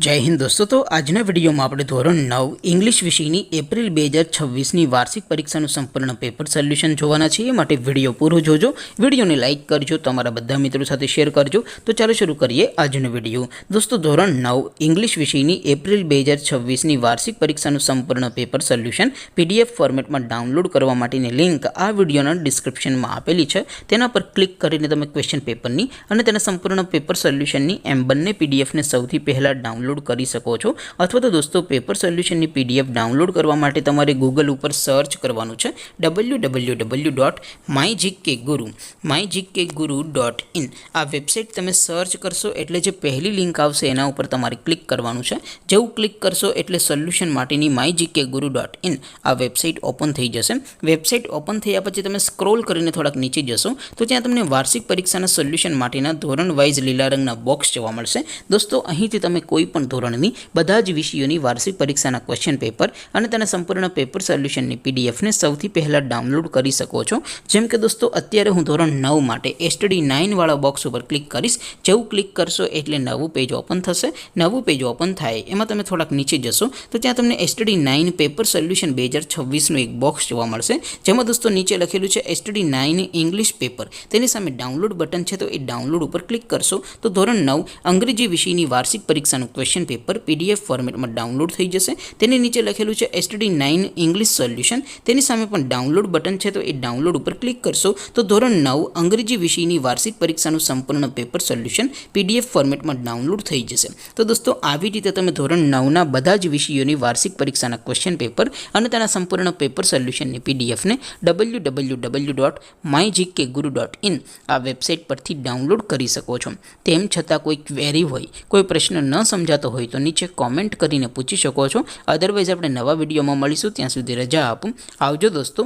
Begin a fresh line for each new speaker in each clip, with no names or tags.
जय हिंद दोस्तों। तो आजना विडियो में આપણે ધોરણ 9 ઇંગ્લિશ વિષયની એપ્રિલ 2026 ની વાર્ષિક પરીક્ષાનું સંપૂર્ણ પેપર સોલ્યુશન જોવાના છે। માટે વિડિયો પૂરો જોજો, વિડિયોને લાઈક કરજો, તમારા બધા મિત્રો સાથે શેર કરજો। તો ચાલો શરૂ કરીએ આજનો વિડિયો। દોસ્તો ધોરણ 9 ઇંગ્લિશ વિષયની એપ્રિલ 2026 ની વાર્ષિક પરીક્ષાનું સંપૂર્ણ પેપર સોલ્યુશન પીડીએફ ફોર્મેટમાં ડાઉનલોડ કરવા માટેની લિંક આ વિડિયોના ડિસ્ક્રિપ્શનમાં આપેલી છે। તેના પર ક્લિક કરીને તમે ક્વેશ્ચન પેપરની અને તેના સંપૂર્ણ પેપર સોલ્યુશનની એમ બંને પીડીએફને સૌથી પહેલા ડાઉનલોડ કરી શકો છો। અથવા તો દોસ્તો પેપર સોલ્યુશનની પીડીએફ ડાઉનલોડ કરવા માટે તમારે ગૂગલ ઉપર સર્ચ કરવાનું છે www.mygkguru.in। આ વેબસાઇટ તમે સર્ચ કરશો એટલે જે પહેલી લિંક આવશે એના ઉપર તમારે ક્લિક કરવાનું છે। જેવું ક્લિક કરશો એટલે સોલ્યુશન માટેની mygkguru.in આ વેબસાઇટ ઓપન થઈ જશે। વેબસાઇટ ઓપન થયા પછી તમે સ્ક્રોલ કરીને થોડાક નીચે જશો તો ત્યાં તમને વાર્ષિક પરીક્ષાના સોલ્યુશન માટેના ધોરણ વાઇઝ લીલા રંગના બોક્સ જોવા મળશે। દોસ્તો અહીંથી તમે કોઈ પણ ધોરણની બધા જ વિષયોની વાર્ષિક પરીક્ષાના ક્વેશ્ચન પેપર અને તેના સંપૂર્ણ પેપર સોલ્યુશનની પીડીએફને સૌથી પહેલા ડાઉનલોડ કરી શકો છો। જેમ કે દોસ્તો અત્યારે હું ધોરણ 9 માટે STD 9 વાળા બોક્સ ઉપર ક્લિક કરીશ। જેવું ક્લિક કરશો એટલે નવું પેજ ઓપન થશે। નવું પેજ ઓપન થાય એમાં તમે થોડાક નીચે જશો તો ત્યાં તમને STD 9 પેપર સોલ્યુશન 2026 નું એક બોક્સ જોવા મળશે। જેમાં દોસ્તો નીચે લખેલું છે STD 9 ઇંગ્લિશ પેપર, તેની સામે ડાઉનલોડ બટન છે તો એ ડાઉનલોડ ઉપર ક્લિક કરશો તો ધોરણ 9 અંગ્રેજી વિષયની વાર્ષિક પરીક્ષાનું ક્વેશ્ચન પેપર પીડીએફ ફોર્મેટમાં ડાઉનલોડ થઈ જશે। તેની નીચે લખેલું છે STD 9 ઇંગ્લિશ સોલ્યુશન, તેની સામે પણ ડાઉનલોડ બટન છે તો એ ડાઉનલોડ ઉપર ક્લિક કરશો તો ધોરણ 9 અંગ્રેજી વિષયની વાર્ષિક પરીક્ષાનું સંપૂર્ણ પેપર સોલ્યુશન પીડીએફ ફોર્મેટમાં ડાઉનલોડ થઈ જશે। તો દોસ્તો આવી રીતે તમે ધોરણ 9ના બધા જ વિષયોની વાર્ષિક પરીક્ષાના ક્વેશ્ચન પેપર અને તેના સંપૂર્ણ પેપર સોલ્યુશનની પીડીએફને www.mygkguru.in આ વેબસાઇટ પરથી ડાઉનલોડ કરી શકો છો। તેમ છતાં કોઈ ક્વેરી હોય, કોઈ પ્રશ્ન ન સમજાતો હોય તો નીચે કોમેન્ટ કરીને પૂછી શકો છો। અધરવાઇઝ આપણે નવા વિડીયોમાં મળીશું, ત્યાં સુધી રજા આપું। આવજો દોસ્તો,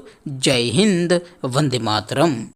જય હિન્દ, વંદે માતરમ।